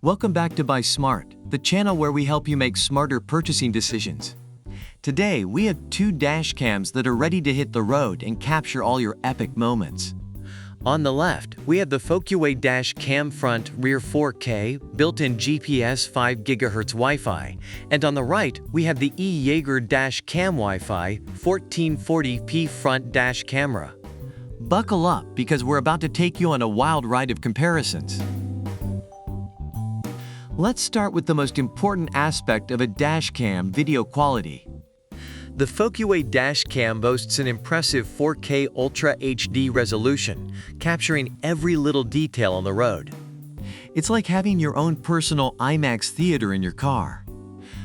Welcome back to Buy Smart, the channel where we help you make smarter purchasing decisions. Today, we have two dash cams that are ready to hit the road and capture all your epic moments. On the left, we have the Focusway Dash Cam Front Rear 4K, built-in GPS 5 GHz Wi-Fi, and on the right, we have the E-YEEGER Dash Cam Wi-Fi 1440p Front Dash Camera. Buckle up because we're about to take you on a wild ride of comparisons. Let's start with the most important aspect of a dash cam: video quality. The Focusway Dash Cam boasts an impressive 4K Ultra HD resolution, capturing every little detail on the road. It's like having your own personal IMAX theater in your car.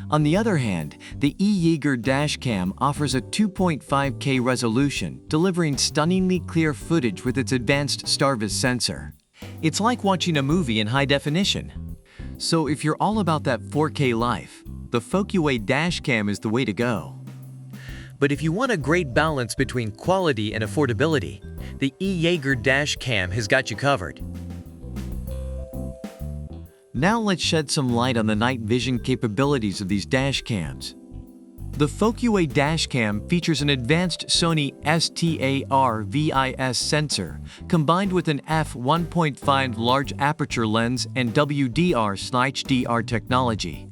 On the other hand, the E-YEEGER Dash Cam offers a 2.5K resolution, delivering stunningly clear footage with its advanced StarVis sensor. It's like watching a movie in high definition. So if you're all about that 4K life, the Focusway Dash Cam is the way to go. But if you want a great balance between quality and affordability, the E-YEEGER Dash Cam has got you covered. Now let's shed some light on the night vision capabilities of these dash cams. The Focusway Dash Cam features an advanced Sony STAR-VIS sensor, combined with an f1.5 large aperture lens and WDR/HDR technology.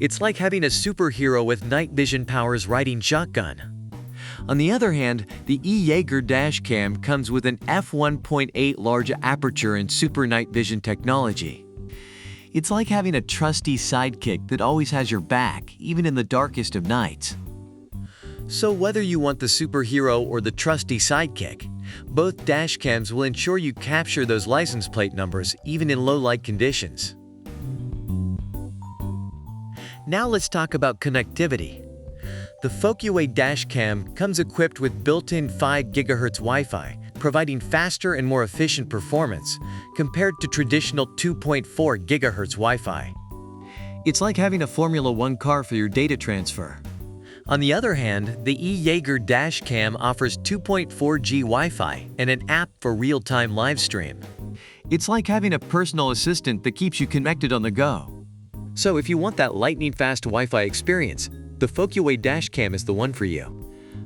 It's like having a superhero with night vision powers riding shotgun. On the other hand, the E-YEEGER Dash Cam comes with an f1.8 large aperture and super night vision technology. It's like having a trusty sidekick that always has your back, even in the darkest of nights. So whether you want the superhero or the trusty sidekick, both dash cams will ensure you capture those license plate numbers even in low light conditions. Now let's talk about connectivity. The Focusway Dash Cam comes equipped with built-in 5 GHz Wi-Fi, providing faster and more efficient performance compared to traditional 2.4 GHz Wi-Fi. It's like having a Formula One car for your data transfer. On the other hand, the E-YEEGER Dash Cam offers 2.4G Wi-Fi and an app for real-time live stream. It's like having a personal assistant that keeps you connected on the go. So if you want that lightning-fast Wi-Fi experience, the Focusway Dash Cam is the one for you.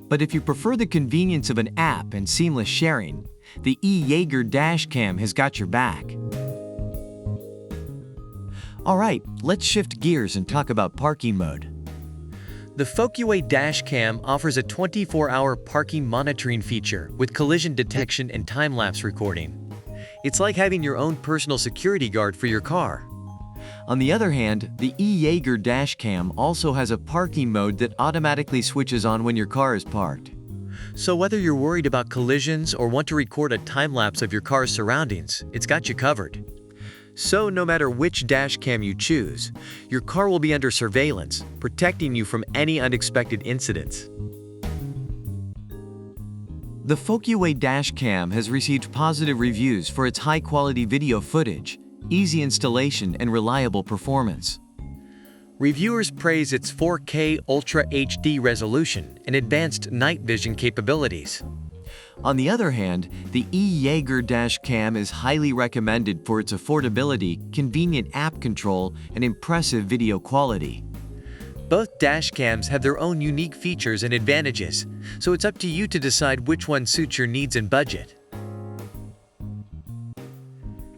But if you prefer the convenience of an app and seamless sharing, the E-YEEGER Dash Cam has got your back. Alright, let's shift gears and talk about parking mode. The Focusway Dash Cam offers a 24-hour parking monitoring feature with collision detection and time-lapse recording. It's like having your own personal security guard for your car. On the other hand, the E-YEEGER Dash Cam also has a parking mode that automatically switches on when your car is parked. So whether you're worried about collisions or want to record a time-lapse of your car's surroundings, it's got you covered. So no matter which dash cam you choose, your car will be under surveillance, protecting you from any unexpected incidents. The Focusway Dash Cam has received positive reviews for its high-quality video footage, easy installation, and reliable performance. Reviewers praise its 4K Ultra HD resolution and advanced night vision capabilities. On the other hand, the E-YEEGER Dash Cam is highly recommended for its affordability, convenient app control, and impressive video quality. Both dash cams have their own unique features and advantages, so it's up to you to decide which one suits your needs and budget.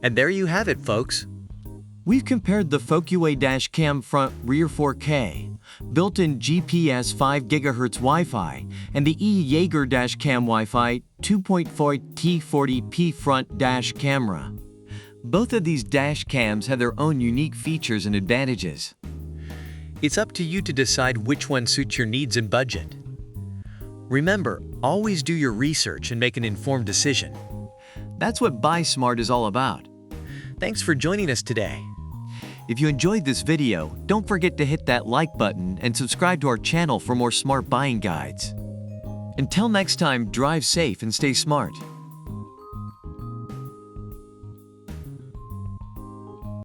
And there you have it, folks. We've compared the Focusway Dash Cam Front Rear 4K, built-in GPS 5 GHz Wi-Fi, and the E-YEEGER Dash Cam Wi-Fi 2.4 T40p Front Dash Camera. Both of these dash cams have their own unique features and advantages. It's up to you to decide which one suits your needs and budget. Remember, always do your research and make an informed decision. That's what Buy Smart is all about. Thanks for joining us today. If you enjoyed this video, don't forget to hit that like button and subscribe to our channel for more smart buying guides. Until next time, drive safe and stay smart.